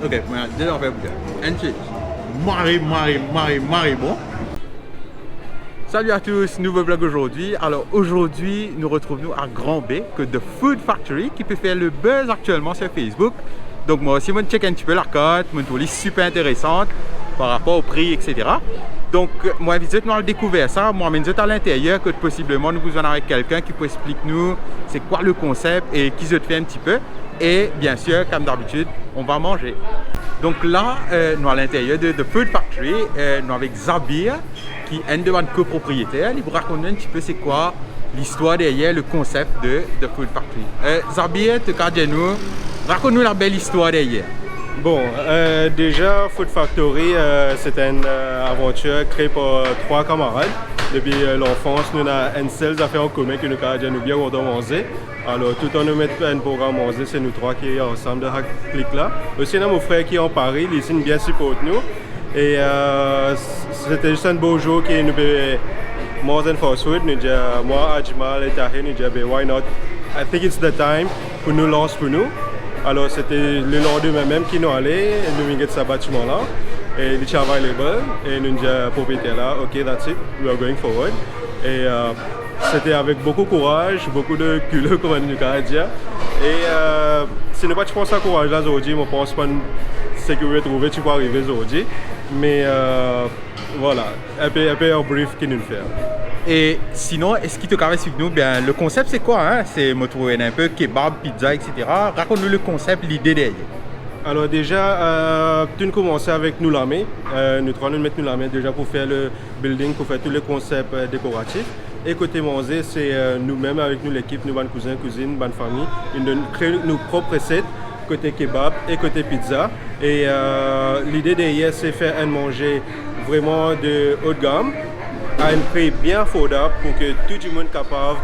Ok, voilà, déjà on fait bouteille. Un cheese. Marie bon. Salut à tous, nouveau vlog aujourd'hui. Alors aujourd'hui, nous retrouvons à Grand B, que The Food Factory, qui peut faire le buzz actuellement sur Facebook. Donc moi aussi, je check un petit peu la carte, je trouve super intéressante par rapport au prix, etc. Donc moi, visite, nous avons découvert ça. Moi, je suis à l'intérieur, que possiblement nous vous en avec quelqu'un qui peut expliquer nous c'est quoi le concept et qui se fait un petit peu. Et bien sûr, comme d'habitude, on va manger. Donc là, nous à l'intérieur de The Food Factory, nous avec Zabir, qui est un de nos copropriétaires. Il vous raconte un petit peu c'est quoi l'histoire derrière le concept de The Food Factory. Zabir, raconte-nous la belle histoire derrière. Bon, déjà, Food Factory, c'est une aventure créée par 3 camarades. Depuis l'enfance, nous avons une seule affaire en commun qui nous a nous bien manger. Alors, tout en nous mettant un programme manger, c'est nous 3 qui sommes ensemble de ce clic-là. Aussi, nous avons mon frère qui est en Paris, il ici bien supporte nous. Et c'était juste un beau jour qui nous fait manger un fast food. Nous disons, moi, Ajmal et Tahir, nous disons, why not? I think it's the time pour nous lancer pour nous. Alors c'était le lendemain même qui nous allait, nous avons ce bâtiment là, et il est available, et nous avons propriétaire là, ok, that's it, we are going forward. Et c'était avec beaucoup de courage, beaucoup de culot, comme on nous a dit. Et ce n'est pas je pense à courage là aujourd'hui, je pense pas ce que vous pouvez trouver, tu peux arriver aujourd'hui. Mais voilà, un peu en brief qui nous fait. Et sinon, est-ce qu'il te caresse avec nous? Bien, le concept c'est quoi hein? C'est me trouver un peu kebab, pizza, etc. Raconte-nous le concept, l'idée derrière. Alors déjà, tu as commencé avec nous la main. Nous allons mettre nous la main déjà pour faire le building, pour faire tous les concepts décoratifs. Et côté manger, c'est nous-mêmes avec nous l'équipe, nous, nos cousins, cousines, nos familles. Nous créons nos propres recettes côté kebab et côté pizza. Et l'idée derrière, c'est faire un manger vraiment de haut de gamme, à un prix bien affordable pour que tout le monde capable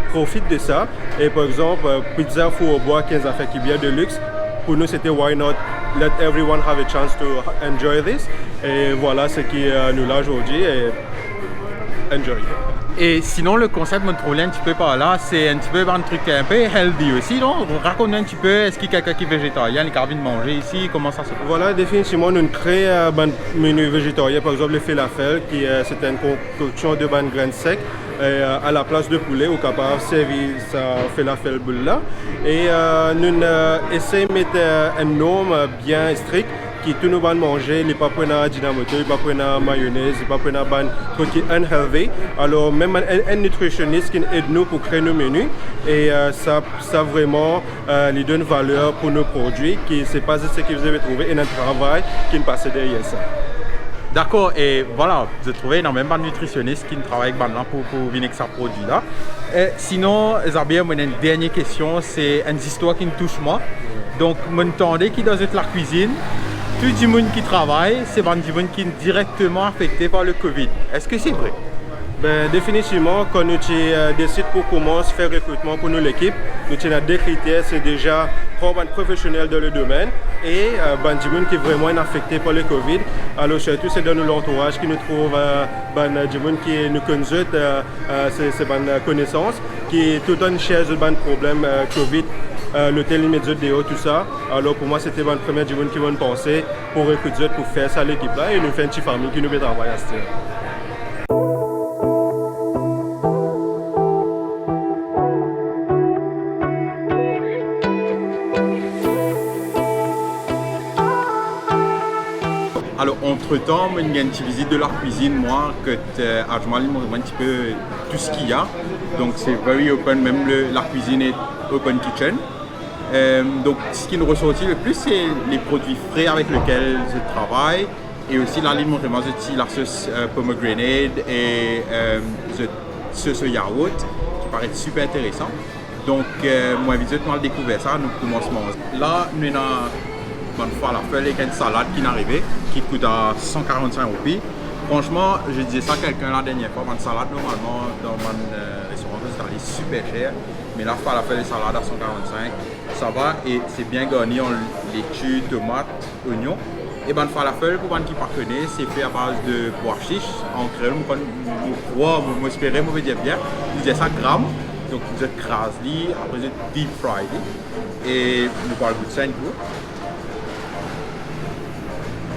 profite de ça. Et par exemple, pizza faut boire 15 affaires qui bien de luxe. Pour nous, c'était why not let everyone have a chance to enjoy this. Et voilà ce qui nous l'a aujourd'hui. Et enjoy. Et sinon, le concept, me trouve un petit peu par là, c'est un petit peu un truc un peu healthy aussi. Donc, raconte-nous un petit peu, est-ce qu'il y a quelqu'un qui est végétarien, qui a envie de manger ici, comment ça se passe? Voilà, définitivement, nous créons un menu végétarien, par exemple le falafel, qui c'est une concoction de graines secs. À la place de poulet, ou capable de servir ça falafel boule là. Et nous essayons de mettre une norme bien stricte qui tout nous va manger, il ne pas prendre dynamite, il ne pas prendre mayonnaise, il ne pas prendre un truc qui est unhealthy. Alors même un nutritionniste qui aide nous pour créer nos menus et ça vraiment lui donne valeur pour nos produits, qui c'est pas ce que vous avez trouvé et un travail qui ne passe derrière ça. D'accord, et voilà, je trouvais énormément de nutritionnistes qui travaillent avec Banlan pour venir avec sa produit là. Sinon, Zabir, une dernière question, c'est une histoire qui me touche moi. Donc, je m'entendais qui dans la cuisine, tout le monde qui travaille, c'est des gens qui sont directement affectés par le Covid. Est-ce que c'est vrai? Ben, définitivement, quand nous décidons pour commencer à faire recrutement pour nous l'équipe, nous avons 2 critères, c'est déjà prendre un professionnel dans le domaine et des gens qui sont vraiment affectés par le Covid. Alors surtout c'est dans l'entourage qui nous trouve des gens qui nous consultent, c'est des connaissances qui tout un cherche des problèmes Covid. L'hôtel immédiat de tout ça. Alors pour moi c'était une première gens qui vont penser pour recruter pour faire ça l'équipe là et nous faire une petite famille qui nous fait travailler à ce temps. Alors, entre-temps, il y a une petite visite de leur cuisine, moi, que Ajmal m'a un petit peu tout ce qu'il y a. Donc, c'est very open, même la cuisine est open kitchen. Donc, ce qui nous ressortit le plus, c'est les produits frais avec lesquels je travaille. Et aussi, la ligne vraiment la sauce pomegranate et sauce yaourt, qui paraît super intéressant. Donc, moi, visiblement, découvert ça, nous commençons. Là, nous avons une falafel avec une salade qui est arrivée, qui coûte à 145 roupies. Franchement, je disais ça à quelqu'un la dernière fois, une salade normalement dans mon restaurant, c'est super cher. Mais la falafel et salade à 145, ça va et c'est bien garni en laitue, tomates, oignons. Et ben falafel, pour ceux qui ne connaissent pas, c'est fait à base de pois chiches en créole. Moi, j'espérais, je dire bien. Vous avez 100 grammes, donc vous êtes crasé, après vous êtes deep fried. Et nous parlons de 5 jours.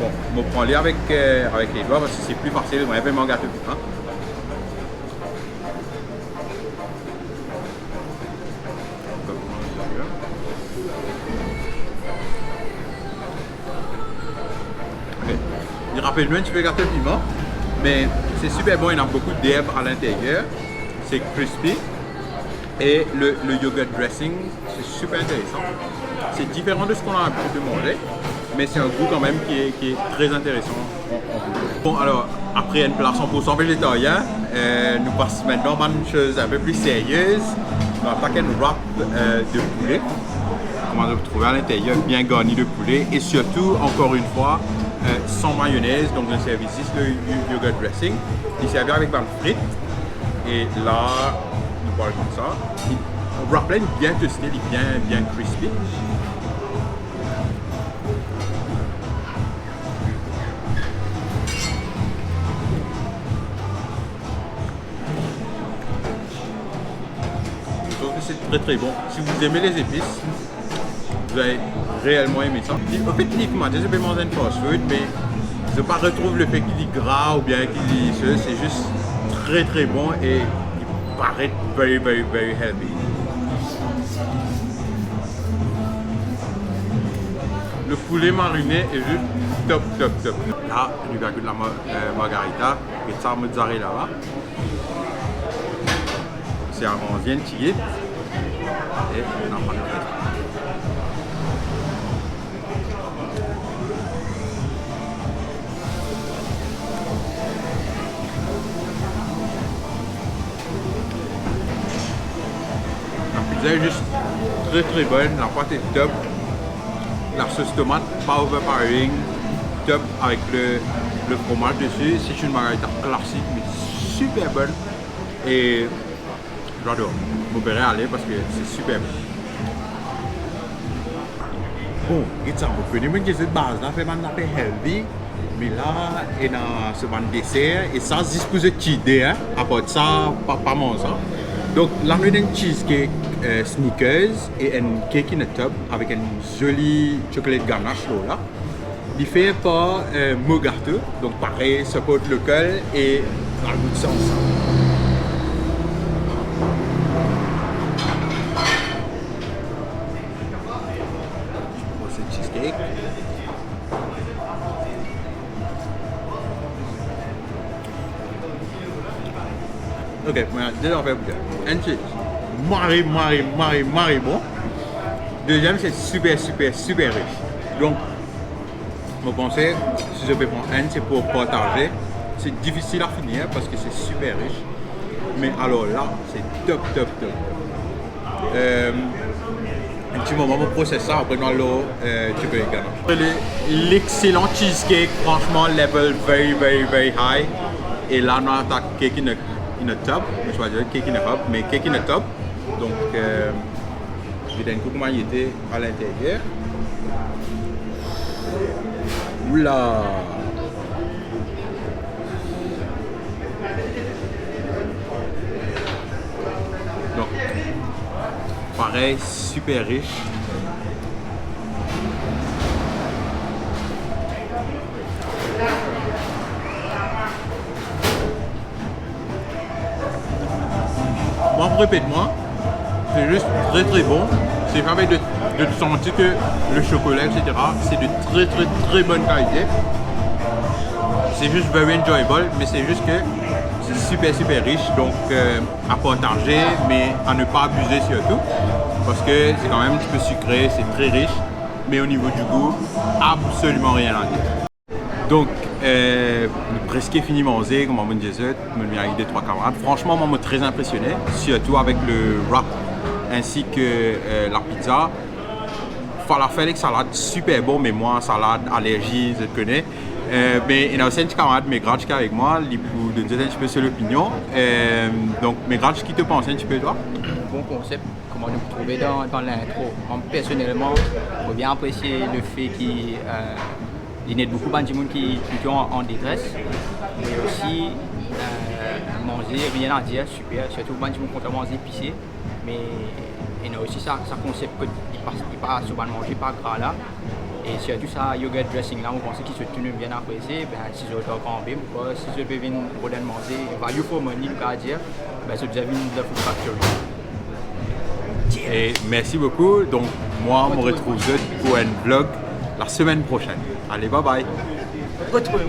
Bon, je prends les avec les doigts parce que c'est plus facile. Je vais faire mon gâteau piment. Il rappelle un petit peu le gâteau piment, mais c'est super bon. Il y a beaucoup d'herbes à l'intérieur. C'est crispy. Et le yogurt dressing, c'est super intéressant. C'est différent de ce qu'on a l'habitude de manger, mais c'est un goût quand même qui est très intéressant. Bon, alors, après une place 100% végétarien, nous passons maintenant à une chose un peu plus sérieuse. On attaque un wrap de poulet. Comment on trouver à l'intérieur, bien garni de poulet. Et surtout, encore une fois, sans mayonnaise. Donc, on servi ici le yogurt dressing. Il servi avec des frites. Et là, nous parlons comme ça. Le wrap là, il est bien toasté, il est bien crispy. Je trouve que c'est très très bon. Si vous aimez les épices, vous allez réellement aimer ça. En fait, uniquement, je peux manger un fast food, mais je ne retrouve le fait qu'il est gras ou bien qu'il est c'est juste très très bon et il paraît very healthy. Le poulet mariné est juste top. Là, nous avons de la margarita, pizza mozzarella là. C'est un ancien tigre. Et on a pas de reste. La pizza est juste très bonne, la pâte est top. La sauce tomate, pas overpowering, top avec le fromage dessus. C'est une margarita classique mais super bonne et j'adore. Je me aller parce que c'est super bon. Bon, et ça, vous prenez même cette base là, fait maintenant healthy, mais là, il y a ce dessert et ça, c'est pour ce idée, hein. À part ça, pas manger ça. Donc, là, on a une cheesecake sneakers et un cake in the top avec une jolie chocolat ganache là. Il fait par Mogato, donc pareil, support local et dans le goût de ça ensemble. C'est cheesecake. Ok, maintenant, déjà on va goûter. Un cheese. Marie bon. Deuxième, c'est super riche. Donc, je pensais, si je peux prendre un, c'est pour partager. C'est difficile à finir parce que c'est super riche. Mais alors là, c'est top. Un petit moment, on processe ça, après dans l'eau, tu peux gagner. L'excellent cheesecake, franchement, level very high. Et là, on a un cake in the top, je vais dire cake in the hub, mais cake in the top. Donc, j'ai une coupe mailletée à l'intérieur. Oula! Donc, pareil, super riche. Moi, répète-moi, c'est juste très bon. C'est permet de sentir que le chocolat, etc., c'est de très bonne qualité. C'est juste very enjoyable, mais c'est juste que c'est super riche, donc à partager, mais à ne pas abuser surtout, parce que c'est quand même un petit peu sucré, c'est très riche, mais au niveau du goût, absolument rien à dire. Donc, presque fini manger, comme on disait, je me suis avec 2-3 camarades. Franchement, moi, m'a très impressionné, surtout avec le wrap ainsi que la pizza. Falafel et salade, super bon, mais moi, salade, allergie, je connais. Mais il y a aussi un petit camarade, Megraj, qui est avec moi, pour nous dire un petit peu sur l'opinion. Donc, Megraj, qui te pense un petit peu, toi? Bon concept, comme on nous trouvait dans l'intro. Personnellement, j'ai bien apprécié le fait qu'il y ait beaucoup de gens qui sont en détresse. Mais aussi, manger, rien à dire, super. Surtout les gens qui comptent manger épicé. Mais il y a aussi ça concept qu'il passe souvent manger par gras là. Et surtout ça, yoga dressing là, on pense qu'ils se tenus bien appréciés. Ben, si je dois camper, si je peux venir pour manger, value for money, on va dire, ben, c'est déjà venu de la Food Factory. Et merci beaucoup. Donc, moi, on me retrouve pour un vlog la semaine prochaine. Allez, bye bye. Retrouvez-moi.